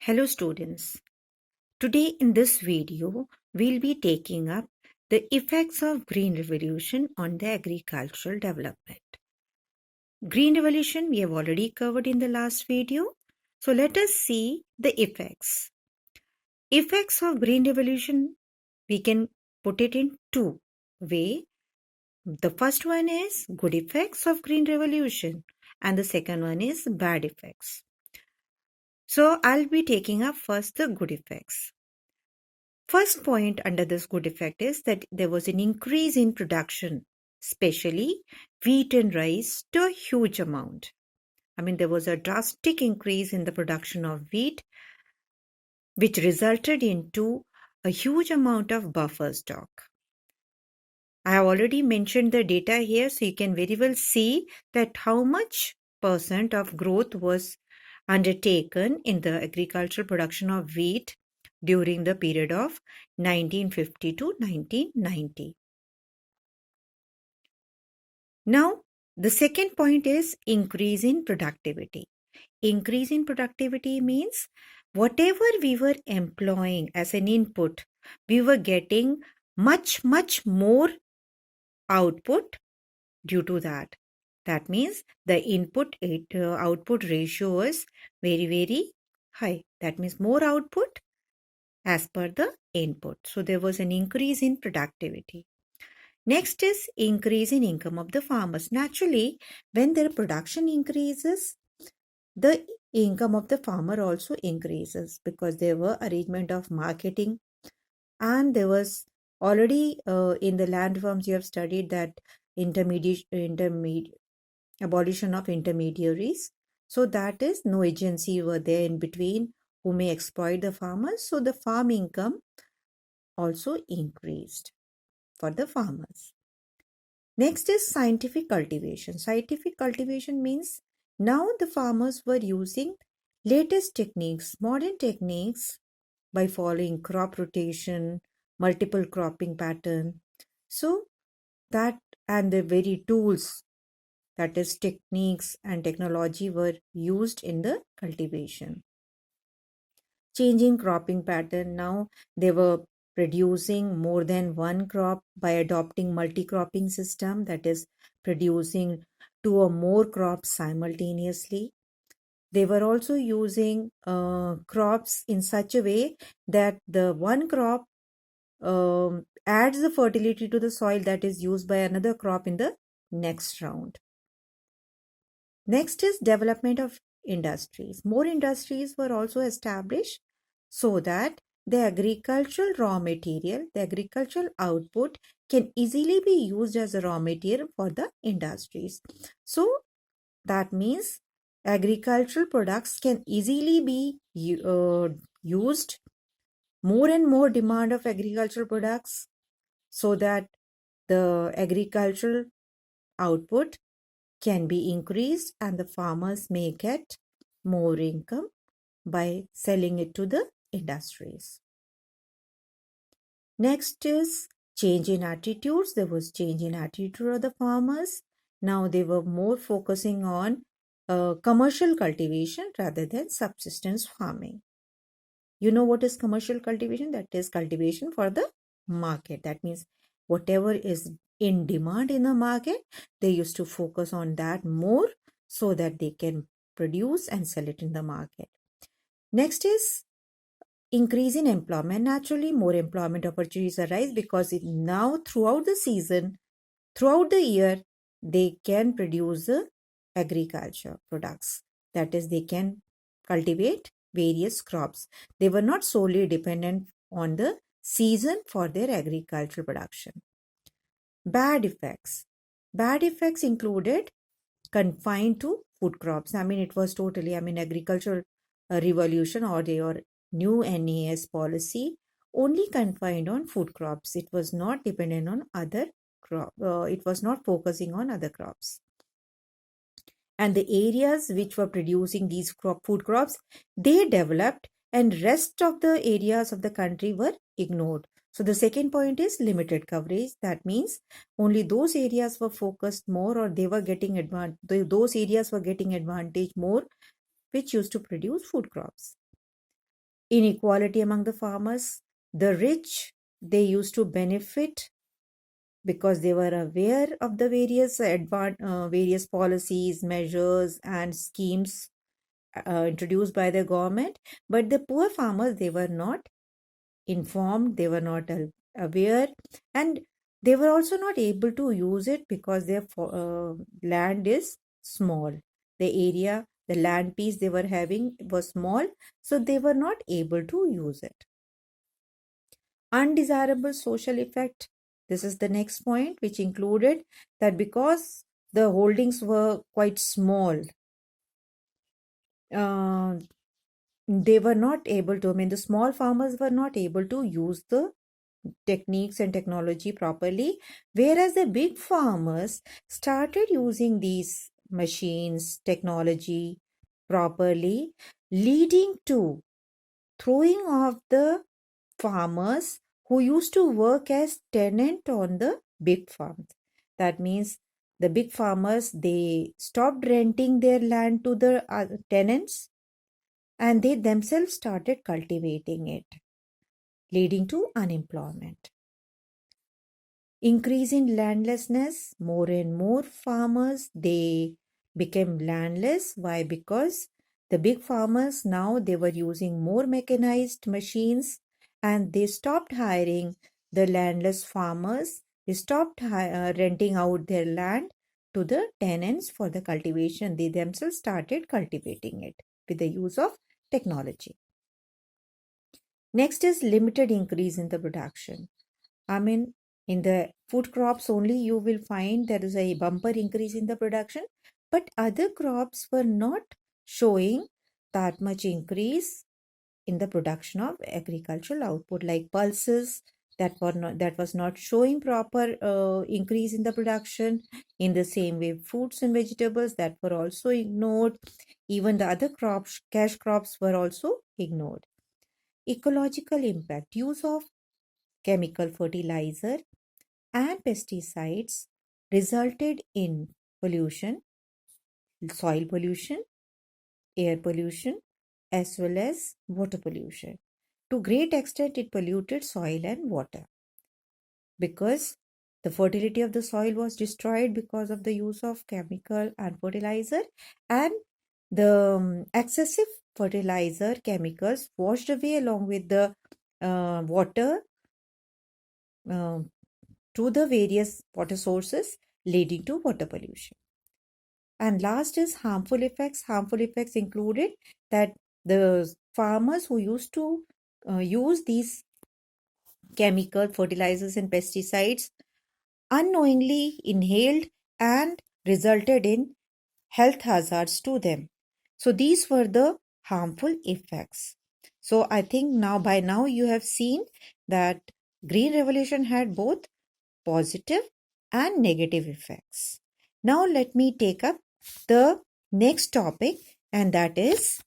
Hello students. Today in this video, we'll be taking up the effects of Green Revolution on the agricultural development. Green Revolution we have already covered in the last video. So let us see the effects. Effects of Green Revolution, we can put it in two ways. The first one is good effects of Green Revolution and the second one is bad effects. So I'll be taking up first the good effects. First point under this good effect is that there was an increase in production, especially wheat and rice, to a huge amount. There was a drastic increase in the production of wheat, which resulted into a huge amount of buffer stock. I have already mentioned the data here, so you can very well see that how much percent of growth was undertaken in the agricultural production of wheat during the period of 1950 to 1990. Now, the second point is increase in productivity. Increase in productivity means whatever we were employing as an input, we were getting much more output due to that. That means the input output ratio is very high. That means more output as per the input. So there was an increase in productivity. Next is increase in income of the farmers. Naturally, when their production increases, the income of the farmer also increases because there were arrangement of marketing, and there was already in the land forms you have studied that abolition of intermediaries. So that is no agency were there in between who may exploit the farmers. So the farm income also increased for the farmers. Next is scientific cultivation. Scientific cultivation means now the farmers were using latest techniques, modern techniques by following crop rotation, multiple cropping pattern. So that and the very tools, that is techniques and technology, were used in the cultivation. Changing cropping pattern, now they were producing more than one crop by adopting multi-cropping system, that is producing two or more crops simultaneously. They were also using crops in such a way that the one crop adds the fertility to the soil that is used by another crop in the next round. Next is development of industries. More industries were also established so that the agricultural raw material, the agricultural output can easily be used as a raw material for the industries. So that means agricultural products can easily be used, more and more demand of agricultural products, so that the agricultural output can be increased and the farmers may get more income by selling it to the industries. Next is change in attitudes. There was change in attitude of the farmers. Now they were more focusing on commercial cultivation rather than subsistence farming. You know what is commercial cultivation? That is cultivation for the market. That means whatever is in demand in the market, they used to focus on that more so that they can produce and sell it in the market. Next is increase in employment. Naturally, more employment opportunities arise because now throughout the season, throughout the year, they can produce agriculture products. That is, they can cultivate various crops. They were not solely dependent on the season for their agricultural production. Bad effects. Bad effects included confined to food crops. It was totally, agricultural revolution or your new NAS policy only confined on food crops. It was not dependent on other crop. It was not focusing on other crops. And the areas which were producing these food crops, they developed, and rest of the areas of the country were ignored. So the second point is limited coverage. That means only those areas were focused more, or they were getting those areas were getting advantage more, which used to produce food crops. Inequality among the farmers. The rich, they used to benefit because they were aware of the various policies, measures, and schemes introduced by the government. But the poor farmers, they were not informed, they were not aware, and they were also not able to use it because their land is small. The area, the land piece they were having was small, so they were not able to use it. Undesirable social effect. This is the next point, which included that because the holdings were quite small, uh, they were not able to, I mean, the small farmers were not able to use the techniques and technology properly, whereas the big farmers started using these machines, technology properly, leading to throwing off the farmers who used to work as tenant on the big farms. That means the big farmers, they stopped renting their land to the tenants, and they themselves started cultivating it, leading to unemployment. Increase in landlessness. More and more farmers, they became landless. Why? Because the big farmers now, they were using more mechanized machines, and they stopped hiring the landless farmers. They stopped renting out their land to the tenants for the cultivation. They themselves started cultivating it with the use of technology. Next is limited increase in the production. I mean, in the food crops only, you will find there is a bumper increase in the production, but other crops were not showing that much increase in the production of agricultural output, like pulses that was not showing proper increase in the production. In the same way, fruits and vegetables that were also ignored. Even the other crops, cash crops, were also ignored. Ecological impact. Use of chemical fertilizer and pesticides resulted in pollution, soil pollution, air pollution, as well as water pollution. To great extent, it polluted soil and water because the fertility of the soil was destroyed because of the use of chemical and fertilizer, and the excessive fertilizer chemicals washed away along with the water uh, to the various water sources, leading to water pollution. And last is harmful effects. Harmful effects included that the farmers who used to use these chemical fertilizers and pesticides unknowingly inhaled and resulted in health hazards to them. So these were the harmful effects. So I think now by now you have seen that Green Revolution had both positive and negative effects. Now let me take up the next topic, and that is